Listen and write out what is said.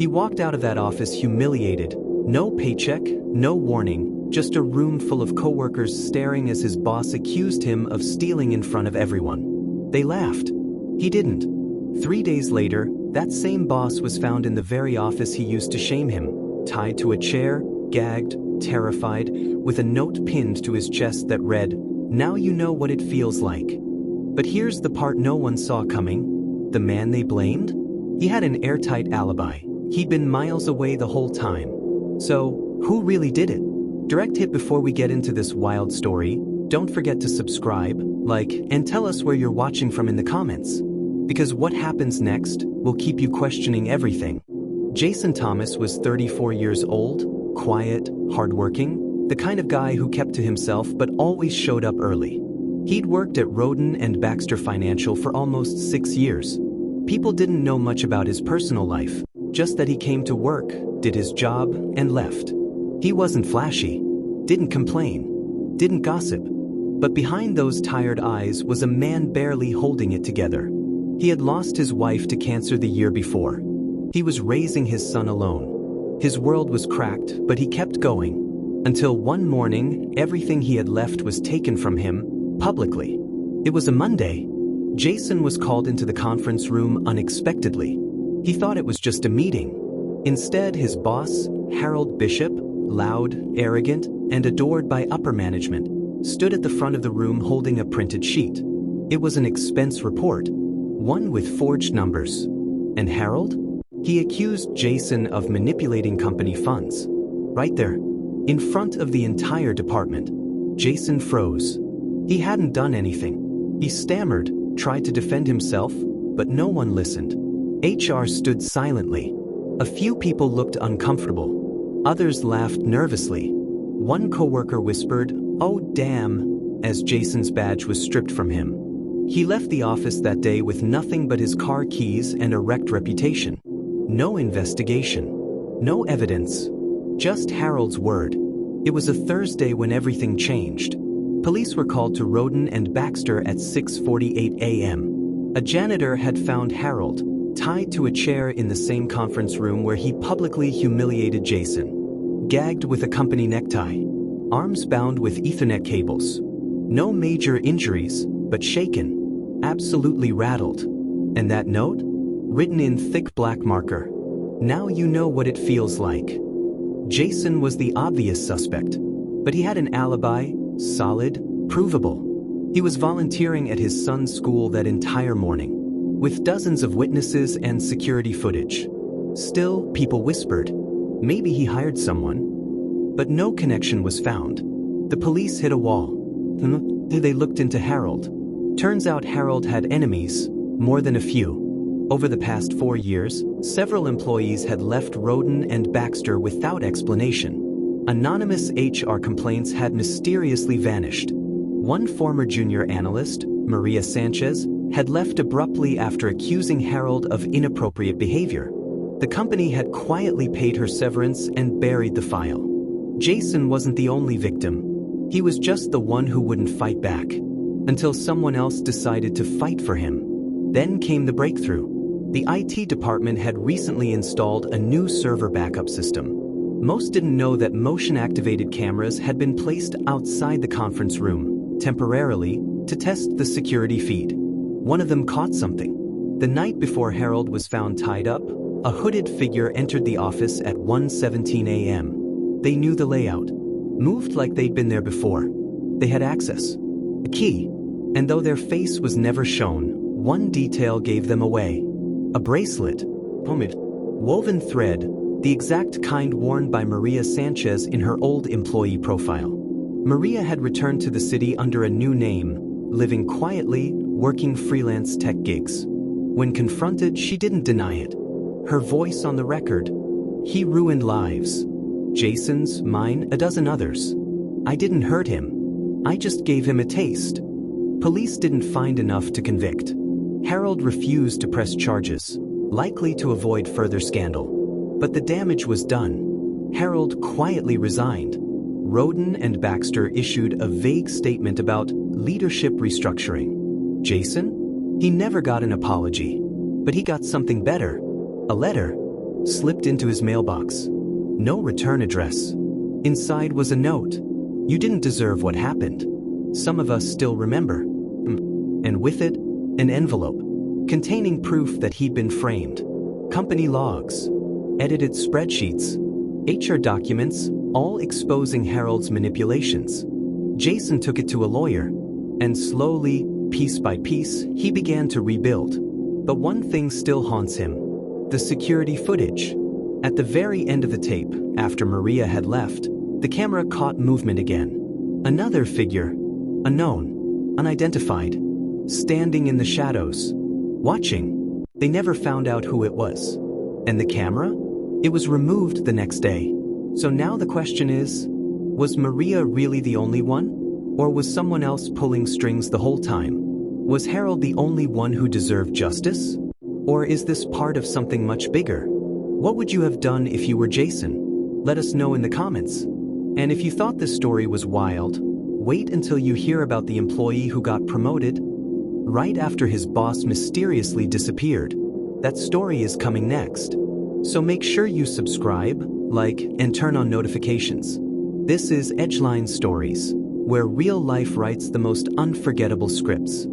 He walked out of that office humiliated. No paycheck, no warning, just a room full of coworkers staring as his boss accused him of stealing in front of everyone. They laughed. He didn't. 3 days later, that same boss was found in the very office he used to shame him, tied to a chair, gagged, terrified, with a note pinned to his chest that read, "Now you know what it feels like." But here's the part no one saw coming. The man they blamed? He had an airtight alibi. He'd been miles away the whole time. So, who really did it? Direct hit before we get into this wild story. Don't forget to subscribe, like, and tell us where you're watching from in the comments. Because what happens next will keep you questioning everything. Jason Thomas was 34 years old, quiet, hardworking, the kind of guy who kept to himself but always showed up early. He'd worked at Roden and Baxter Financial for almost 6 years. People didn't know much about his personal life, just that he came to work, did his job, and left. He wasn't flashy, didn't complain, didn't gossip. But behind those tired eyes was a man barely holding it together. He had lost his wife to cancer the year before. He was raising his son alone. His world was cracked, but he kept going. Until one morning, everything he had left was taken from him, publicly. It was a Monday. Jason was called into the conference room unexpectedly. He thought it was just a meeting. Instead, his boss, Harold Bishop, loud, arrogant, and adored by upper management, stood at the front of the room holding a printed sheet. It was an expense report, one with forged numbers. And Harold? He accused Jason of manipulating company funds. Right there, in front of the entire department. Jason froze. He hadn't done anything. He stammered, tried to defend himself, but no one listened. HR stood silently. A few people looked uncomfortable. Others laughed nervously. One coworker whispered, "Oh damn," as Jason's badge was stripped from him. He left the office that day with nothing but his car keys and a wrecked reputation. No investigation. No evidence. Just Harold's word. It was a Thursday when everything changed. Police were called to Roden and Baxter at 6:48 a.m. A janitor had found Harold, tied to a chair in the same conference room where he publicly humiliated Jason. Gagged with a company necktie. Arms bound with Ethernet cables. No major injuries, but shaken. Absolutely rattled. And that note? Written in thick black marker. "Now you know what it feels like." Jason was the obvious suspect. But he had an alibi, solid, provable. He was volunteering at his son's school that entire morning, with dozens of witnesses and security footage. Still, people whispered, maybe he hired someone. But no connection was found. The police hit a wall. They looked into Harold. Turns out Harold had enemies, more than a few. Over the past 4 years, several employees had left Roden and Baxter without explanation. Anonymous HR complaints had mysteriously vanished. One former junior analyst, Maria Sanchez, had left abruptly after accusing Harold of inappropriate behavior. The company had quietly paid her severance and buried the file. Jason wasn't the only victim. He was just the one who wouldn't fight back. Until someone else decided to fight for him. Then came the breakthrough. The IT department had recently installed a new server backup system. Most didn't know that motion-activated cameras had been placed outside the conference room, temporarily, to test the security feed. One of them caught something. The night before Harold was found tied up, a hooded figure entered the office at 1:17 a.m. They knew the layout. Moved like they'd been there before. They had access. A key. And though their face was never shown, one detail gave them away. A bracelet. Woven thread, the exact kind worn by Maria Sanchez in her old employee profile. Maria had returned to the city under a new name, living quietly, working freelance tech gigs. When confronted, she didn't deny it. Her voice on the record. "He ruined lives. Jason's, mine, a dozen others. I didn't hurt him. I just gave him a taste." Police didn't find enough to convict. Harold refused to press charges, likely to avoid further scandal. But the damage was done. Harold quietly resigned. Roden and Baxter issued a vague statement about leadership restructuring. Jason? He never got an apology. But he got something better. A letter. slipped into his mailbox. No return address. Inside was a note. You didn't deserve what happened. Some of us still remember. And with it, an envelope containing proof that he'd been framed. Company logs, edited spreadsheets, HR documents, all exposing Harold's manipulations. Jason took it to a lawyer, and slowly, piece by piece, he began to rebuild. But one thing still haunts him: the security footage. At the very end of the tape, after Maria had left, the camera caught movement again. Another figure, unknown, unidentified, standing in the shadows, watching. They never found out who it was. And the camera? It was removed the next day. So now the question is, was Maria really the only one? Or was someone else pulling strings the whole time? Was Harold the only one who deserved justice? Or is this part of something much bigger? What would you have done if you were Jason? Let us know in the comments. And if you thought this story was wild, wait until you hear about the employee who got promoted right after his boss mysteriously disappeared. That story is coming next. So make sure you subscribe, like, and turn on notifications. This is EdgeLine Stories, where real life writes the most unforgettable scripts.